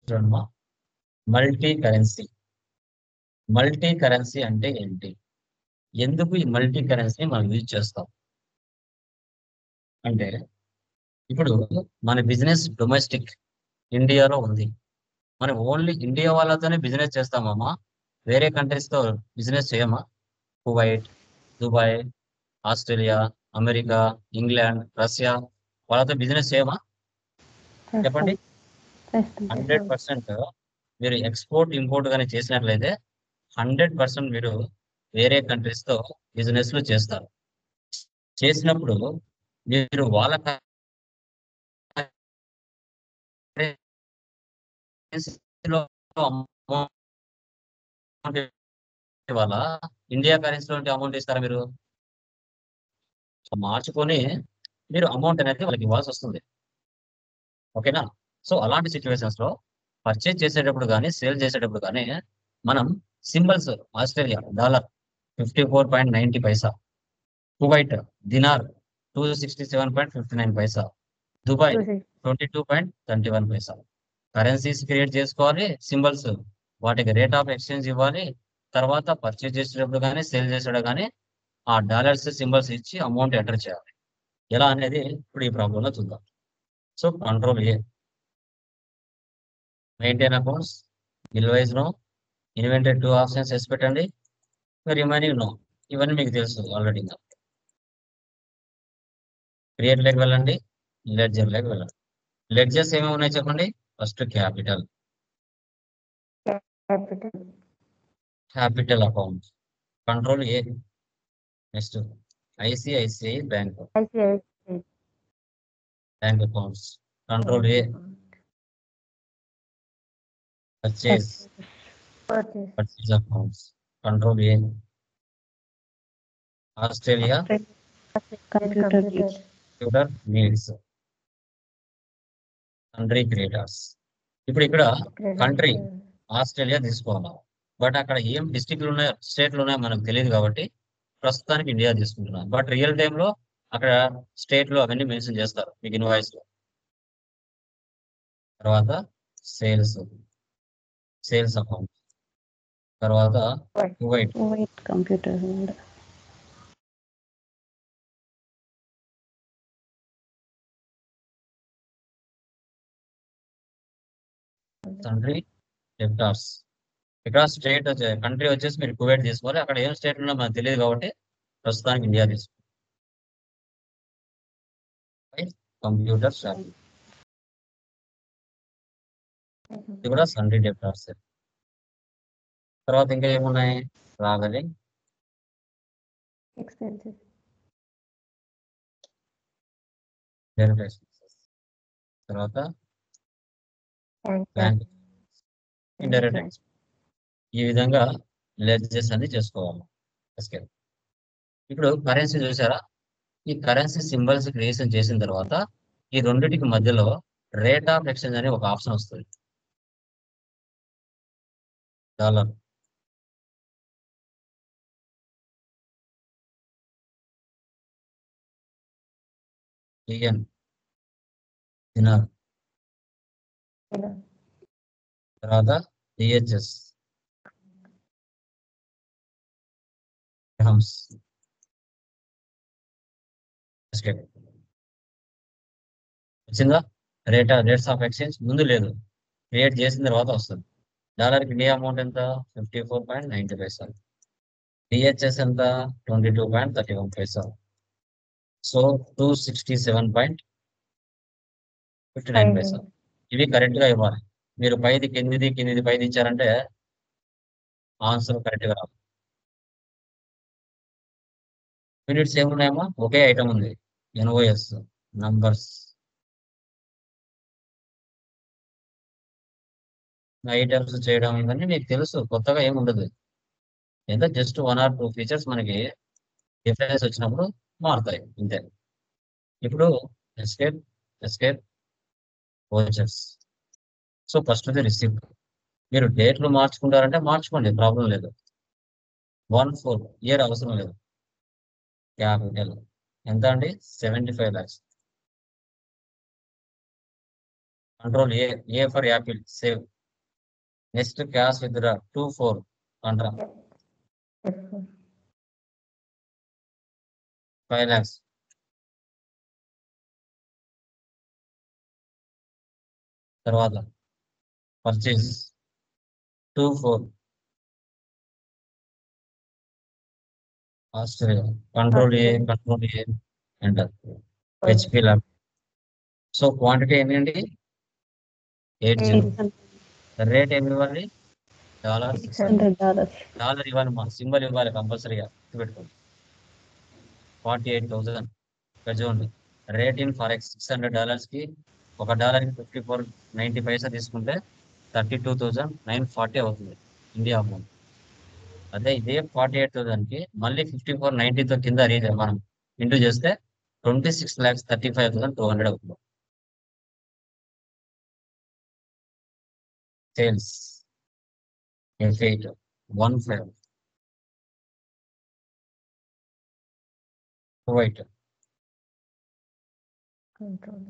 చూడమ్మా, multi currency. Multi currency అంటే ఏంటి? ఎందుకు ఈ మల్టీ కరెన్సీ మనం యూజ్ చేస్తాం అంటే, ఇప్పుడు మన బిజినెస్ డొమెస్టిక్ ఇండియాలో ఉంది. మనం ఓన్లీ ఇండియా వాళ్ళతోనే బిజినెస్ చేస్తామమ్మా. వేరే కంట్రీస్ తో బిజినెస్ చేయమా? Kuwait, Dubai, Australia, America, England, Russia వాళ్ళతో బిజినెస్ చేయమా? చెప్పండి. 100% మీరు ఎక్స్పోర్ట్ ఇంపోర్ట్ కానీ చేసినట్లయితే 100% మీరు వేరే కంట్రీస్ తో బిజినెస్ లు చేస్తారు. చేసినప్పుడు మీరు వాళ్ళ కరెన్సీలో అమౌంట్ ఇవ్వాలా, ఇండియా కరెన్సీలో అమౌంట్ ఇస్తారా? మీరు మార్చుకొని మీరు అమౌంట్ అనేది వాళ్ళకి ఇవ్వాల్సి వస్తుంది. ఓకేనా? సో అలాంటి సిచ్యువేషన్స్ లో పర్చేజ్ చేసేటప్పుడు కానీ సేల్ చేసేటప్పుడు కానీ మనం symbols, Australia dollar 54.90 paisa, Kuwait dinar 267.59 paisa, Dubai 22.31 paisa. Currencies create చేసుకోవాలి, సింబల్స్ వాటికి రేట్ ఆఫ్ ఎక్స్చేంజ్ ఇవ్వాలి. తర్వాత పర్చేజ్ చేసేటప్పుడు కానీ సేల్ చేసేటప్పుడు కానీ ఆ డాలర్స్ సింబల్స్ ఇచ్చి అమౌంట్ ఎంటర్ చేయాలి. ఎలా అనేది ఇప్పుడు ఈ ప్రాబ్లం లో చూద్దాం. So control A, maintain accounts, bill wise no, inventory 2 options వేసి పెట్టండి, రిమైనింగ్ నో. ఇవన్నీ మీకు తెలుసు ఆల్రెడీ. క్రియేట్ లేక వెళ్ళండి, లెడ్జర్ లేక వెళ్ళండి. లెడ్జర్స్ ఏమేమి ఉన్నాయి చెప్పండి. First capital, capital account control A. Next ICICI bank, bank accounts control A. Purchase, purchase accounts control A. Australia computer needs, country creators. ఇప్పుడు ఇక్కడ కంట్రీ ఆస్ట్రేలియా తీసుకోవాలి, బట్ అక్కడ ఏం డిస్టిక్లు ఉన్నాయో స్టేట్లు ఉన్నాయో మనకు తెలియదు కాబట్టి ప్రస్తుతానికి ఇండియా తీసుకుంటున్నాం. బట్ రియల్ టైంలో అక్కడ స్టేట్ లో అవన్నీ మెన్షన్ చేస్తారు మీకు ఇన్వాయిస్ లో. తర్వాత సేల్స్, సేల్స్ అకౌంట్. తర్వాత కువైట్, కంప్యూటర్ కంట్రీ డెప్టార్స్. ఇక్కడ స్టేట్ కంట్రీ వచ్చేసి మీరు కువైట్ తీసుకోవాలి, అక్కడ ఏం స్టేట్ ఉన్నా మనకు తెలియదు కాబట్టి ప్రస్తుతానికి ఇండియా తీసుకోవాలి. కంప్యూటర్ షాపింగ్, ఇది కూడా సన్రీ డెప్టార్స్. తర్వాత ఇంకా ఏమున్నాయి? ట్రావెలింగ్, తర్వాత బ్యాంక్, ఇండైరెక్ట్. ఈ విధంగా లెడ్జెస్ అన్ని చేసుకోవాలి. ఇప్పుడు కరెన్సీ చూసారా? ఈ కరెన్సీ సింబల్స్ క్రియేషన్ చేసిన తర్వాత ఈ రెండింటికి మధ్యలో రేట్ ఆఫ్ ఎక్స్చేంజ్ అనే ఒక ఆప్షన్ వస్తుంది. డాలర్, టిఎన్, దినార్, తర్వాత డిహెచ్ఎస్, గ్రామ్స్. వచ్చిందా? రేట్స్ ఆఫ్ ఎక్స్చేంజ్ ముందు లేదు, క్రియేట్ చేసిన తర్వాత వస్తుంది. డాలర్కి ఇండియా అమౌంట్ ఎంత? 54.90 పైసా. డిహెచ్ఎస్ ఎంత? 22.31 పైసా. సో 267.59 పైసా. ఇవి కరెక్ట్ గా ఇవ్వాలి. మీరు పైది కిందిది, కిందిది పైది ఇచ్చారంటే ఆన్సర్ కరెక్ట్ గా రాదు. యూనిట్స్ ఏమున్నాయమ్మా? ఒకే ఐటమ్ ఉంది, ఎన్ఓఎస్ నంబర్స్. ఐటమ్స్ చేయడం ఇవన్నీ మీకు తెలుసు, కొత్తగా ఏమి ఉండదు. ఎంత జస్ట్ 1 or 2 ఫీచర్స్ మనకి డిఫరెన్స్ వచ్చినప్పుడు మారుతాయి ఇంతే. ఇప్పుడు escape, escape vouchers. So first receipt. మీరు డేట్లు మార్చుకుంటారంటే మార్చుకోండి, ప్రాబ్లం లేదు. 1/4 ఇయర్ అవసరం లేదు. క్యాపిటల్ ఎంత అండి? 75 lakhs. Control A, A for Apple save. Next cash withdraw 2,4 అంటారా Yes, sir. 5 lakhs. తర్వాత purchase 2,4 Australia control A enter HP lab. So quantity ఏంటండి 80. 800. రేట్ ఏమి ఇవ్వాలి $600. $600. ఇవ్వాలి, మా సింబల్ ఇవ్వాలి కంపల్సరీగా పెట్టుకోండి. 48,000 ఇక్కడ చూడండి. రేట్ ఇన్ ఫారెక్స్ $600 కి $1 54.90 పైసా తీసుకుంటే 32,940 అవుతుంది ఇండియా అమౌంట్. అదే ఇదే 48,000 కి మళ్ళీ 54.90తో కింద మనం ఇంటూ చేస్తే 26,35,200 అవుతుంది. Sales F8 15 Kuwait Control.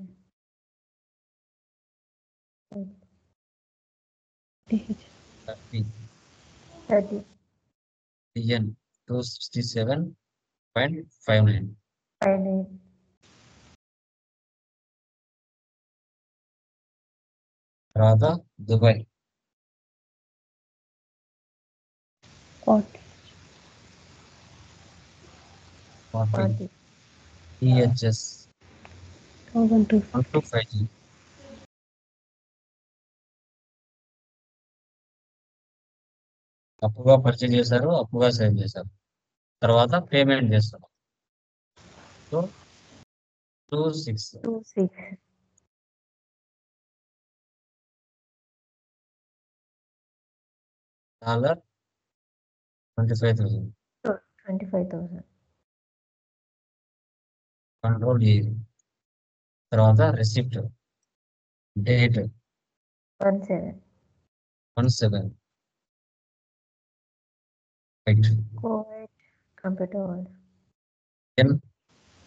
30. TN 267.59. 58. తర్వాత దుబాయ్ 40. 40. EHS 1250. అప్పుగా పర్చేజ్ చేశారు, అప్పుగా సేవ్ చేశారు, తర్వాత పేమెంట్ చేస్తారు. సో 26 $25,000. 25,000. Control A. తర్వాత receipt date 17. 17 right Kuwait Computer World.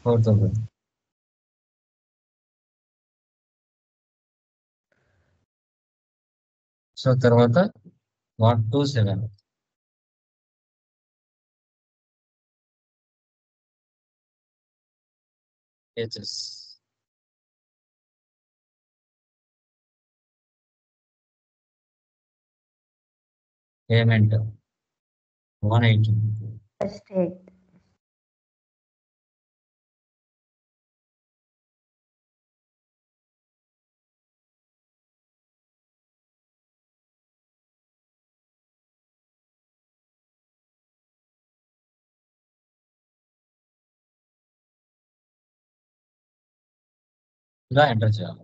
4,000. So తర్వాత 127 హెచ్ఎస్ పేమెంట్ 180. Estate. ఇలా ఎంటర్ చేయాలి.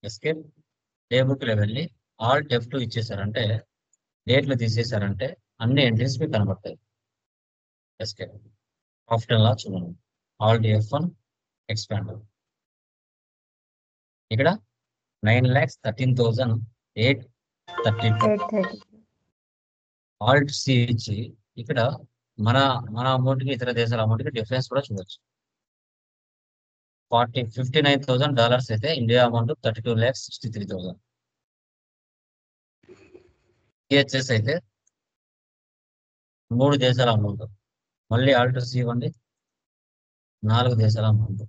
ఎస్కేప్ టేబుల్కి వెళ్ళి ఆల్ట్ F2 ఇచ్చేసారంటే డేట్లు తీసేసారంటే అన్ని ఎంట్రీస్ మీకు కనబడతాయి. ఎస్కేప్ ఆప్షన్ లా చూడండి. Alt F1 expand. ఇక్కడ 9,13,832. 830. ఆల్ట్ సి ఇచ్చి ఇక్కడ మన మన అమౌంట్కి ఇతర దేశాల అమౌంట్కి డిఫరెన్స్ కూడా చూడొచ్చు. $59,000 అయితే ఇండియా అమౌంట్ 32,63,000. ఈహెచ్ఎస్ అయితే 3 దేశాల అమౌంట్. మళ్ళీ ఆల్ట్ సి ఇవ్వండి, 4 దేశాల అమౌంట్.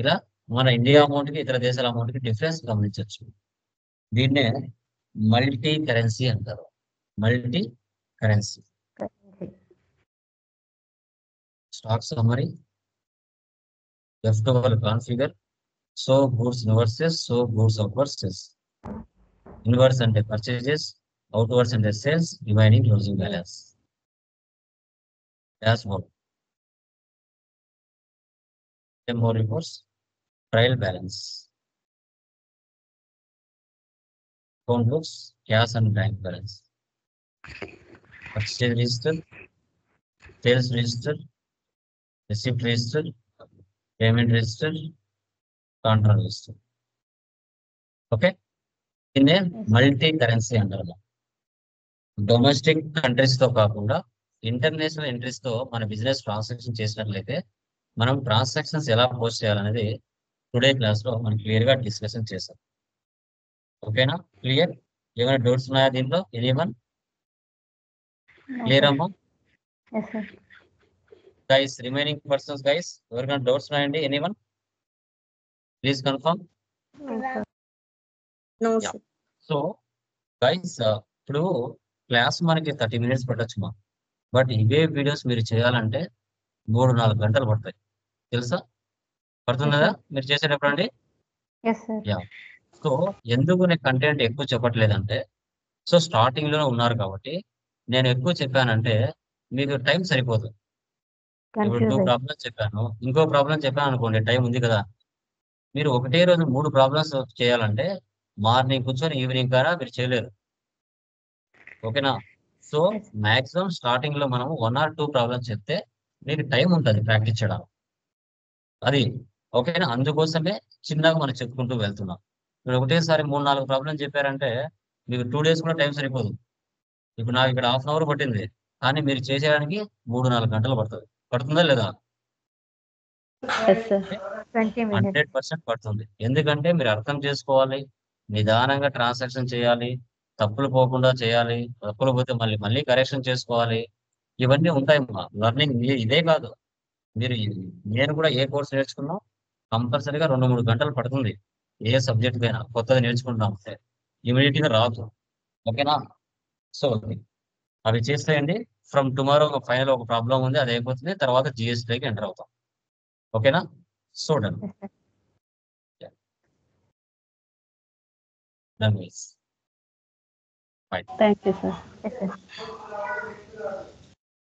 ఇలా మన ఇండియా అమౌంట్కి ఇతర దేశాల అమౌంట్కి డిఫరెన్స్ గమనించవచ్చు. దీన్నే మల్టీ కరెన్సీ అంటారు. Multi currency. Currency. Stock summary F12 configure. So goods inwards, so goods outwards. Inward అంటే పర్చేజెస్, అవుట్వర్స్ అంటే sales, remaining closing balance. Dashboard demo reports, trial balance, account books, cash and bank balance, purchase register, sales register, receipt register, payment register, contract register. Okay, దీన్నే multi currency అంటారు. Domestic countries తో కాకుండా international entries తో మన business transaction చేసినట్లయితే మనం transactions ఎలా post చేయాలనేది టుడే క్లాస్ లో మనం క్లియర్ గా డిస్కషన్ చేసాం. ఓకేనా? క్లియర్? ఏమైనా డౌట్స్ ఉన్నాయా దీంట్లో? ఎనీవన్? క్లియర్ అమ్మా? Yes sir. Guys, remaining persons guys, ఎవరికైనా డౌట్స్ ఉన్నాయండి? Anyone? Please confirm. No, Yeah. sir. So guys, ఇప్పుడు క్లాస్ మనకి 30 minutes పట్టొచ్చుమా, బట్ ఇవే వీడియోస్ మీరు చేయాలంటే 3-4 గంటలు పడతాయి. తెలుసా? పడుతుంది Yes, కదా sir. మీరు చేసేటప్పుడు అండి? Yes sir. యా. సో ఎందుకు నేను కంటెంట్ ఎక్కువ చెప్పట్లేదంటే, సో స్టార్టింగ్ లోనే ఉన్నారు కాబట్టి నేను ఎక్కువ చెప్పానంటే మీకు టైం సరిపోదు. ఇప్పుడు 2 కన్ఫ్యూజ్ ప్రాబ్లమ్స్ చెప్పాను, ఇంకో ప్రాబ్లం చెప్పాను అనుకోండి, టైం ఉంది కదా. మీరు ఒకటే రోజు 3 ప్రాబ్లమ్స్ చేయాలంటే మార్నింగ్ కూర్చొని ఈవినింగ్ కారా మీరు చేయలేరు. ఓకేనా? So Yes. మాక్సిమం స్టార్టింగ్ లో మనం 1 or 2 ప్రాబ్లమ్స్ చెప్తే మీకు టైం ఉంటుంది ప్రాక్టీస్ చేయడానికి. అది ఓకేనా? అందుకోసమే చిన్నగా మనం చెప్పుకుంటూ వెళ్తున్నాం. మీరు ఒకటేసారి 3-4 ప్రాబ్లమ్స్ చెప్పారంటే మీకు 2 days కూడా టైం సరిపోదు. ఇప్పుడు నాకు ఇక్కడ హాఫ్ అన్ అవర్ పట్టింది, కానీ మీరు చేసేయడానికి 3-4 గంటలు పడుతుంది. పడుతుందా లేదా? Yes, sir. 20 minutes. 100% పడుతుంది. ఎందుకంటే మీరు అర్థం చేసుకోవాలి, నిదానంగా ట్రాన్సాక్షన్ చేయాలి, తప్పులు పోకుండా చేయాలి, తప్పులు పోతే మళ్ళీ మళ్ళీ కరెక్షన్ చేసుకోవాలి. ఇవన్నీ ఉంటాయి. లర్నింగ్ ఇదే కాదు, మీరు నేను కూడా ఏ కోర్స్ నేర్చుకున్నా కంపల్సరీగా 2-3 గంటలు పడుతుంది. ఏ సబ్జెక్ట్ కైనా కొత్తది నేర్చుకుంటాం అంటే ఇమీడియట్ గా రాదు. ఓకేనా? సో అవి చేస్తాయండి. ఫ్రమ్ టుమారో ఫైనల్ ఒక ప్రాబ్లం ఉంది, అది అయిపోతుంది, తర్వాత జిఎస్టీకి ఎంటర్ అవుతాం. ఓకేనా? So done. Yes, sir. Done, guys. Bye. Thank you, sir. Yes, sir.